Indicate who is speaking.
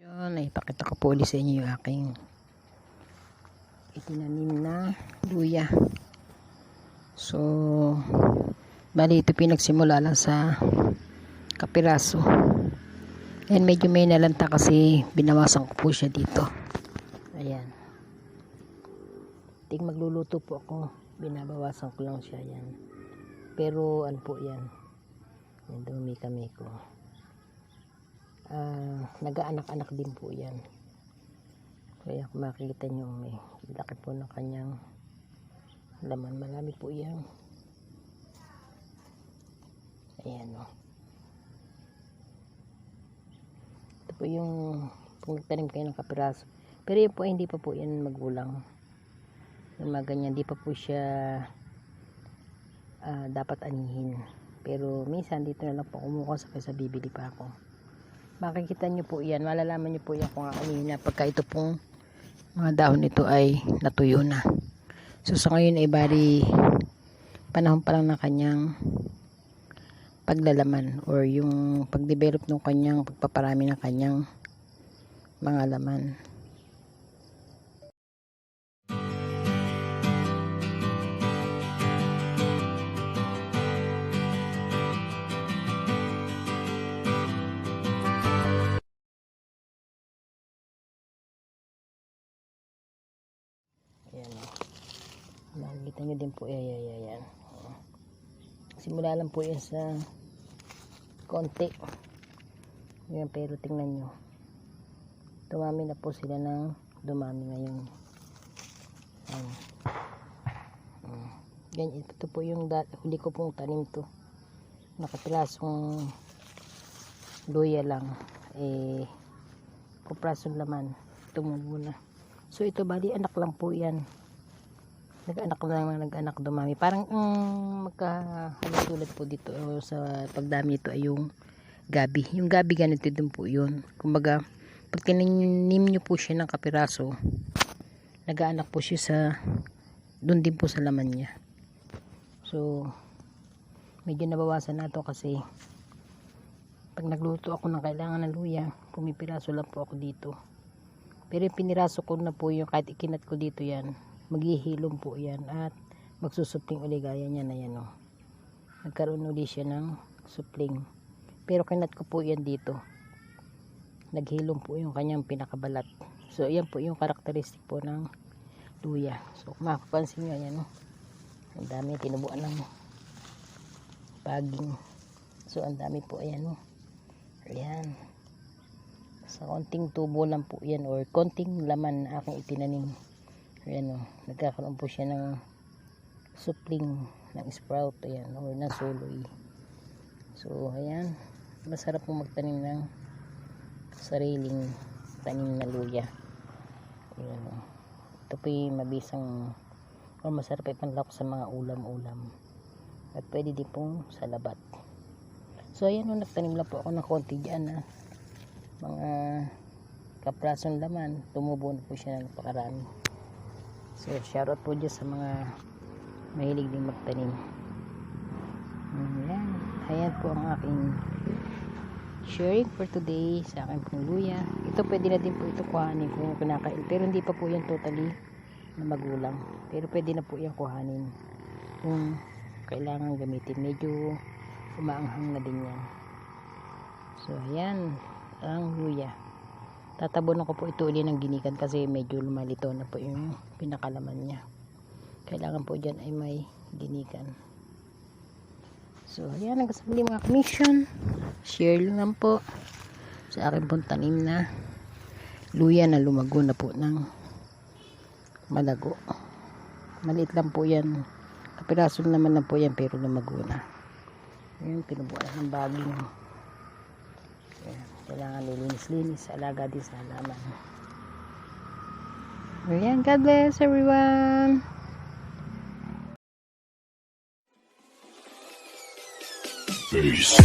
Speaker 1: Yun, ipakita ko po ulit sa inyo yung aking itinanim na luya. So, bali ito pinagsimula lang sa kapiraso. And medyo may nalanta kasi binawasan ko po siya dito. Ayan. Ting magluluto po ako, binabawasan ko lang siya yan. Pero ano po yan? Yan, dumi-kami ko. Nag-aanak-anak din po yan. Kaya kung makikita nyo may laki po ng kanyang laman. Marami po yan. Ayan o. Ito po yung kung nagtanim kayo ng kapiraso. Pero yun po hindi pa po yan magulang. Yung mga ganyan, hindi pa po siya dapat anihin. Pero minsan dito na lang po kumukuha sa bibili pa ako. Makikita nyo po yan, malalaman nyo po yan kung anihin na pagka ito pong mga dahon nito ay natuyo na. So sa ngayon ay bali panahon pa lang ng kanyang paglalaman or yung pagdevelop ng kanyang pagpaparami ng kanyang mga laman. Ayan o. Nakikita nyo din po. Ayan. Simula lang po yan sa konti. Ayan, pero tingnan nyo. Dumami na po sila ng dumami ngayon. Ganyan. Ito po yung huli ko pong tanim to. Nakapirasong luya lang. Kuprasong laman. Tumubo na. So ito bali anak lang po yan. Nag-anak dumami. Parang magkahalutulad po dito sa pagdami ito ay yung gabi. Yung gabi ganito din po yun. Kumbaga pag tinanim nyo po siya ng kapiraso, nag-anak po siya sa dun din po sa laman niya. So medyo nabawasan na ito kasi pag nagluto ako ng kailangan ng luya, pumipiraso lang po ako dito. Pero yung piniraso ko na po yung kahit ikinat ko dito yan, maghihilom po yan at magsusupling uli gaya niya na yan o. Nagkaroon uli siya ng supling. Pero kinat ko po yan dito. Naghilom po yung kanyang pinakabalat. So yan po yung karakteristik po ng luya. So kung mapapansin nyo yan o. Ang dami tinubuan ng paging. So ang dami po ayan o. Ayan. Sa konting tubo lang po yan or konting laman na aking itinanim. Ayan o, nagkakaroon po siya ng supling ng sprout, ayan, or ng suloy. So ayan, masarap po magtanim ng sariling tanim na luya. Ayan o, ito po yung mabisang or masarap ipanlak sa mga ulam-ulam at pwede din pong sa labat. So ayan o, nagtanim lang po ako ng konti dyan mga kaprasong laman, tumubo na po siya ng napakarami. So shoutout po dyan sa mga mahilig din magtanim. Ayan po ang aking sharing for today sa aking pong luya. Ito pwede na din po ito kuhanin kung kinakain, pero hindi pa po yan totally na magulang, pero pwede na po yan kuhanin kung kailangan gamitin. Medyo umaanghang na din yan. So ayan ang luya. Tatabonan ko po ito uli ng ginikan kasi medyo lumalito na po yung pinakalaman niya. Kailangan po dyan ay may ginikan. So ayan, hanggang sa muli mga commission. Share lang po sa akin pong tanim na luya na lumago na po ng malago. Maliit lang po yan. Kapiraso naman lang po yan pero lumago na. Ayan, pinubuan ng baging. Ayan, kailangan nilinis-linis, alaga din sa halaman. Ayan, God bless everyone. Peace.